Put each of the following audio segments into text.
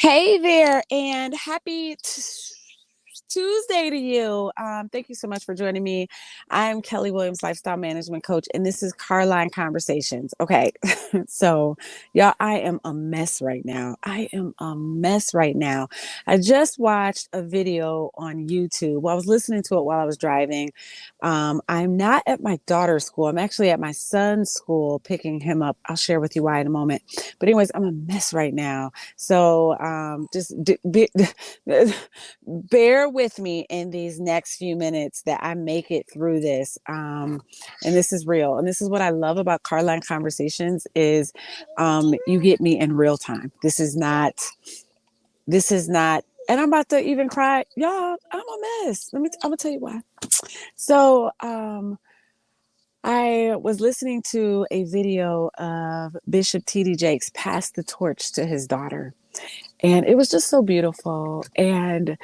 Hey there, and happy Tuesday to you. Thank you so much for joining me. I'm Kelly Williams, lifestyle management coach, and this is Carline Conversations. Okay, so y'all, I am a mess right now. I just watched a video on YouTube. Well, I was listening to it while I was driving. I'm not at my daughter's school. I'm actually at my son's school picking him up. I'll share with you why in a moment. But anyways, I'm a mess right now. So bear with me in these next few minutes that I make it through this. And this is real. And this is what I love about Carline Conversations is you get me in real time. This is not, and I'm about to even cry. Y'all, I'm a mess. I'm gonna tell you why. So, I was listening to a video of Bishop T.D. Jakes pass the torch to his daughter. And it was just so beautiful. And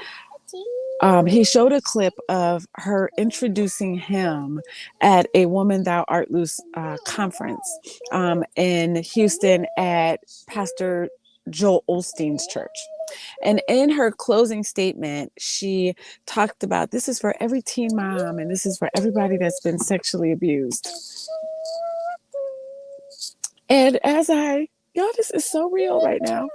he showed a clip of her introducing him at a Woman Thou Art Loose conference in Houston at Pastor Joel Osteen's church. And in her closing statement, she talked about this is for every teen mom and this is for everybody that's been sexually abused. And y'all, this is so real right now.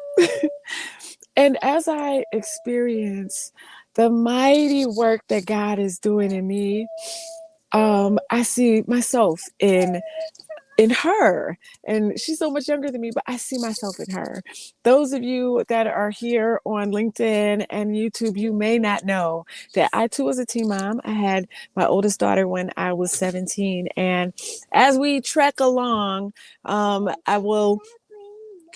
And as I experience the mighty work that God is doing in me, I see myself in her, and she's so much younger than me, but I see myself in her. Those of you that are here on LinkedIn and YouTube, you may not know that I too was a teen mom. I had my oldest daughter when I was 17, and as we trek along, I will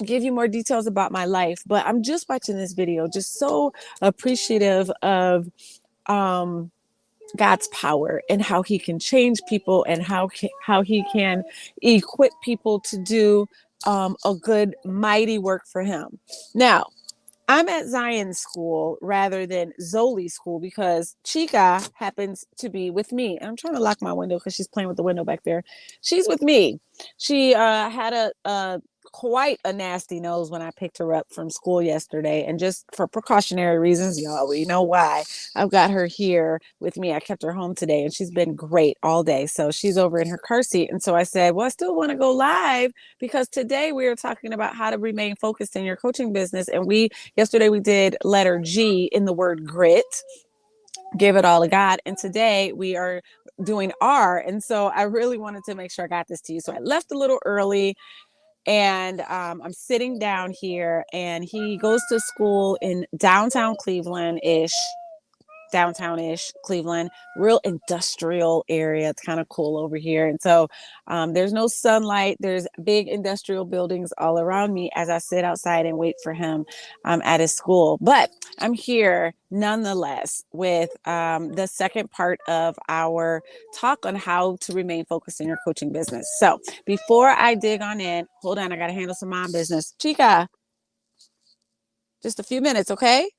give you more details about my life, but I'm just watching this video, just so appreciative of God's power and how he can change people and how he can equip people to do a good, mighty work for him. Now, I'm at Zion School rather than Zoli School because Chica happens to be with me. And I'm trying to lock my window because she's playing with the window back there. She's with me. She had a quite a nasty nose when I picked her up from school yesterday. And just for precautionary reasons, y'all, we know why. I've got her here with me. I kept her home today and she's been great all day. So she's over in her car seat. And so I said, well, I still want to go live because today we are talking about how to remain focused in your coaching business. And yesterday we did letter G in the word grit. Give it all to God. And today we are doing R. And so I really wanted to make sure I got this to you. So I left a little early. And I'm sitting down here, and he goes to school in downtown Cleveland-ish, Cleveland, real industrial area. It's kind of cool over here. And so there's no sunlight. There's big industrial buildings all around me as I sit outside and wait for him at his school. But I'm here nonetheless with the second part of our talk on how to remain focused in your coaching business. So before I dig on in, hold on, I got to handle some mom business. Chica, just a few minutes, okay?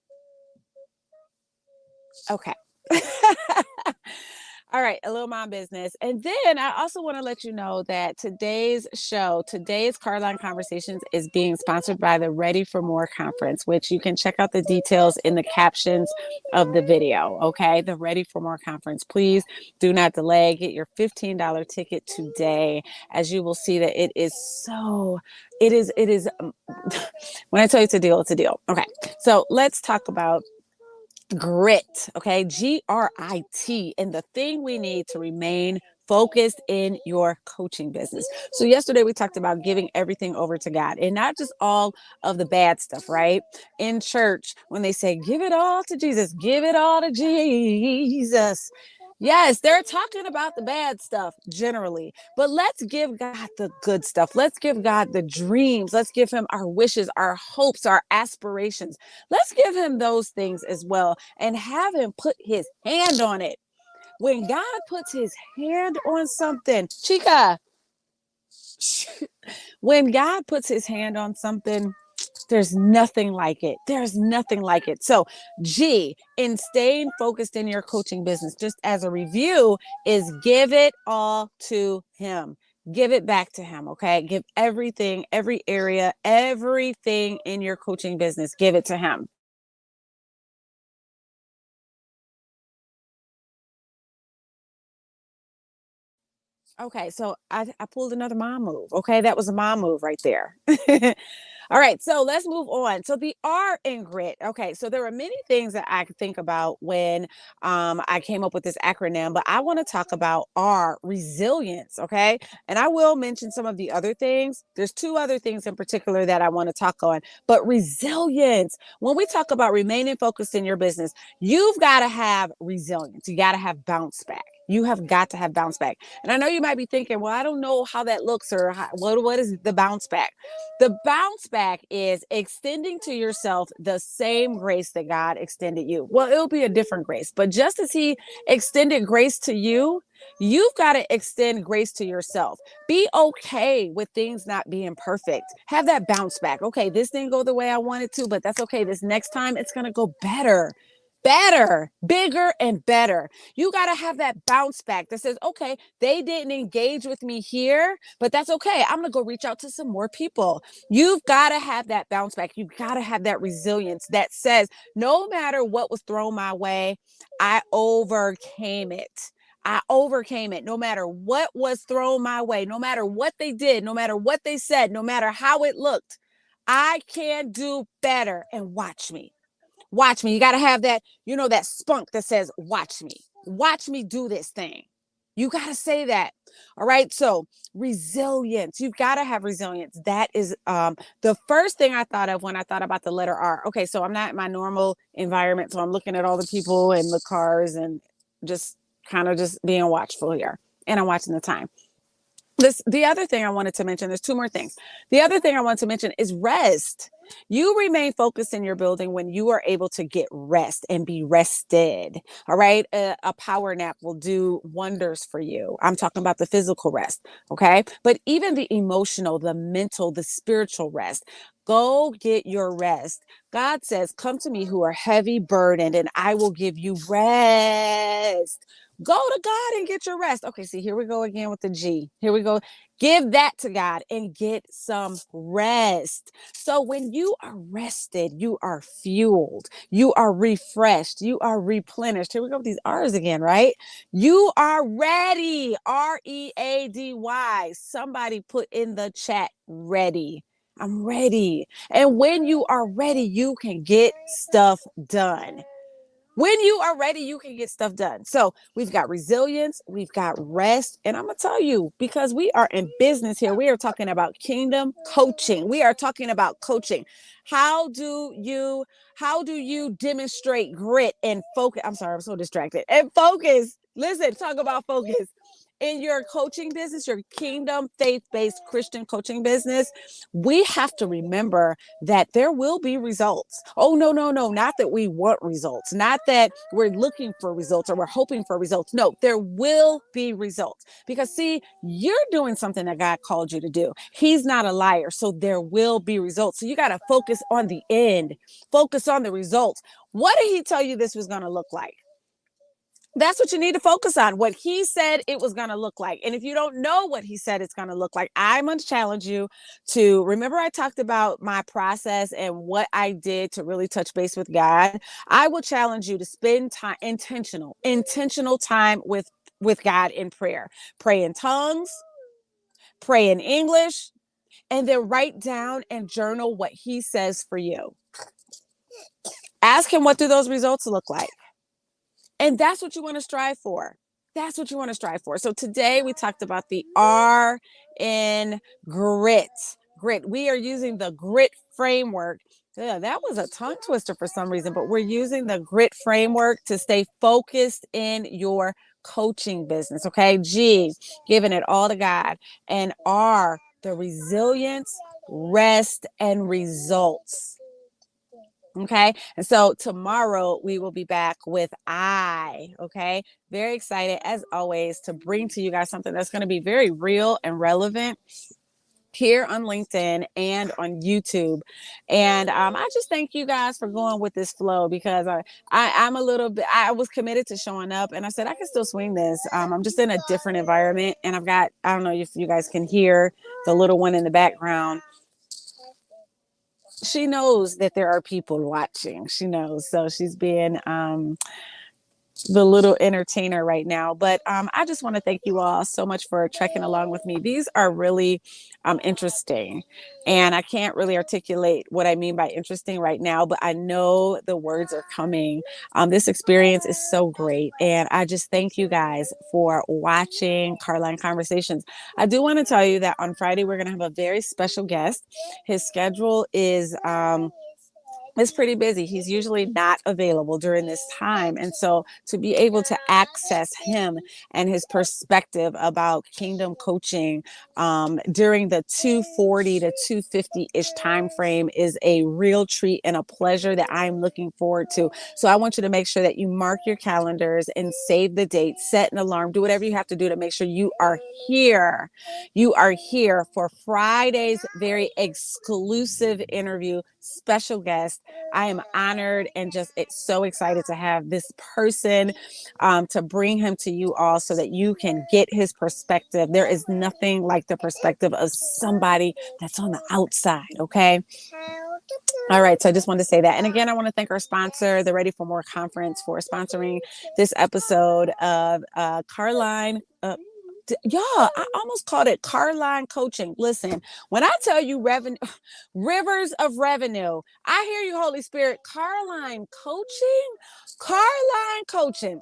Okay. All right, a little mom business. And then I also want to let you know that today's Carline Conversations is being sponsored by the Ready for More conference, which you can check out the details in the captions of the video. Okay, the Ready for More conference. Please do not delay. Get your $15 ticket today, as you will see that it is when I tell you it's a deal, it's a deal. Okay, so let's talk about grit. Okay, GRIT, and the thing we need to remain focused in your coaching business. So yesterday we talked about giving everything over to God, and not just all of the bad stuff, right? In church, when they say give it all to Jesus, give it all to Jesus. Yes, they're talking about the bad stuff generally, but let's give God the good stuff. Let's give God the dreams. Let's give him our wishes, our hopes, our aspirations. Let's give him those things as well and have him put his hand on it. When God puts his hand on something, Chica, when God puts his hand on something, there's nothing like it. There's nothing like it. So G, in staying focused in your coaching business, just as a review, is give it all to him. give it back to him. Okay. Give everything, every area, everything in your coaching business, give it to him. Okay, so I pulled another mom move. Okay, that was a mom move right there. All right, so let's move on. So the R in grit. Okay, so there are many things that I could think about when I came up with this acronym, but I want to talk about R, resilience. Okay, and I will mention some of the other things. There's two other things in particular that I want to talk on, but resilience. When we talk about remaining focused in your business, you've got to have resilience. You got to have bounce back. You have got to have bounce back. And I know you might be thinking, well, I don't know how that looks or what is the bounce back? The bounce back is extending to yourself the same grace that God extended you. Well, it'll be a different grace, but just as He extended grace to you, you've got to extend grace to yourself. Be okay with things not being perfect. Have that bounce back. Okay, this didn't go the way I wanted to, but that's okay. This next time it's going to go better. Better, bigger, and better. You got to have that bounce back that says, okay, they didn't engage with me here, but that's okay. I'm going to go reach out to some more people. You've got to have that bounce back. You've got to have that resilience that says, no matter what was thrown my way, I overcame it. I overcame it. No matter what was thrown my way, no matter what they did, no matter what they said, no matter how it looked, I can do better. And watch me. Watch me. You got to have that, that spunk that says, watch me do this thing. You got to say that. All right. So resilience, you've got to have resilience. That is the first thing I thought of when I thought about the letter R. Okay. So I'm not in my normal environment. So I'm looking at all the people and the cars and just kind of just being watchful here. And I'm watching the time. The other thing I wanted to mention, there's two more things. The other thing I want to mention is rest. You remain focused in your building when you are able to get rest and be rested. All right. A power nap will do wonders for you. I'm talking about the physical rest. Okay. But even the emotional, the mental, the spiritual rest. Go get your rest. God says, come to me who are heavy burdened and I will give you rest. Go to God and get your rest. Okay, see, here we go again with the G. Here we go. Give that to God and get some rest. So when you are rested, you are fueled, you are refreshed, you are replenished. Here we go with these R's again, right? You are ready. READY. Somebody put in the chat, ready. I'm ready. And when you are ready, you can get stuff done. When you are ready, you can get stuff done. So we've got resilience, we've got rest. And I'm going to tell you, because we are in business here, we are talking about kingdom coaching. We are talking about coaching. How do you demonstrate grit and focus? I'm sorry, I'm so distracted. And focus. Listen, talk about focus. In your coaching business, your kingdom faith-based Christian coaching business, we have to remember that there will be results. Oh, no, not that we want results, not that we're looking for results or we're hoping for results. No, there will be results because see, you're doing something that God called you to do. He's not a liar. So there will be results. So you got to focus on the end, focus on the results. What did He tell you this was going to look like? That's what you need to focus on, what He said it was going to look like. And if you don't know what He said it's going to look like, I'm going to challenge you to remember I talked about my process and what I did to really touch base with God. I will challenge you to spend time, intentional time with God in prayer. Pray in tongues, pray in English, and then write down and journal what He says for you. Ask Him, what do those results look like? And that's what you want to strive for. That's what you want to strive for. So today we talked about the R in grit. Grit. We are using the grit framework. Yeah, that was a tongue twister for some reason, but we're using the grit framework to stay focused in your coaching business. Okay. G, giving it all to God. And R, the resilience, rest, and results. Okay. And so tomorrow we will be back with I. Okay. Very excited as always to bring to you guys something that's going to be very real and relevant here on LinkedIn and on YouTube. And I just thank you guys for going with this flow, because I'm a little bit, I was committed to showing up, and I said, I can still swing this. I'm just in a different environment, and I've got, I don't know if you guys can hear the little one in the background. She knows that there are people watching. She knows. So she's being, the little entertainer right now. But I just want to thank you all so much for trekking along with me. These are really interesting, and I can't really articulate what I mean by interesting right now, but I know the words are coming. This experience is so great, and I just thank you guys for watching Carline Conversations. I do want to tell you that on Friday we're going to have a very special guest. His schedule is pretty busy. He's usually not available during this time. And so to be able to access him and his perspective about kingdom coaching during the 240 to 250-ish time frame is a real treat and a pleasure that I'm looking forward to. So I want you to make sure that you mark your calendars and save the date, set an alarm, do whatever you have to do to make sure you are here. You are here for Friday's very exclusive interview, special guest. I am honored and just so excited to have this person, to bring him to you all so that you can get his perspective. There is nothing like the perspective of somebody that's on the outside. Okay. All right. So I just wanted to say that. And again, I want to thank our sponsor, the Ready for More Conference, for sponsoring this episode of Carline. Y'all, I almost called it Carline Coaching. Listen, when I tell you revenue, rivers of revenue, I hear you, Holy Spirit. Carline Coaching, Carline Coaching.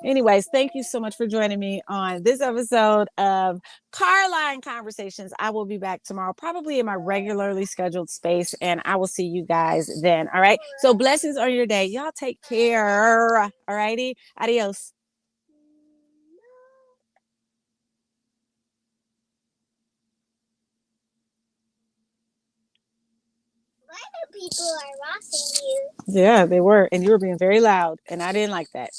Anyways, thank you so much for joining me on this episode of Carline Conversations. I will be back tomorrow, probably in my regularly scheduled space, and I will see you guys then. All right. So blessings on your day. Y'all take care. All righty. Adios. People are rossing you. Yeah, they were. And you were being very loud. And I didn't like that.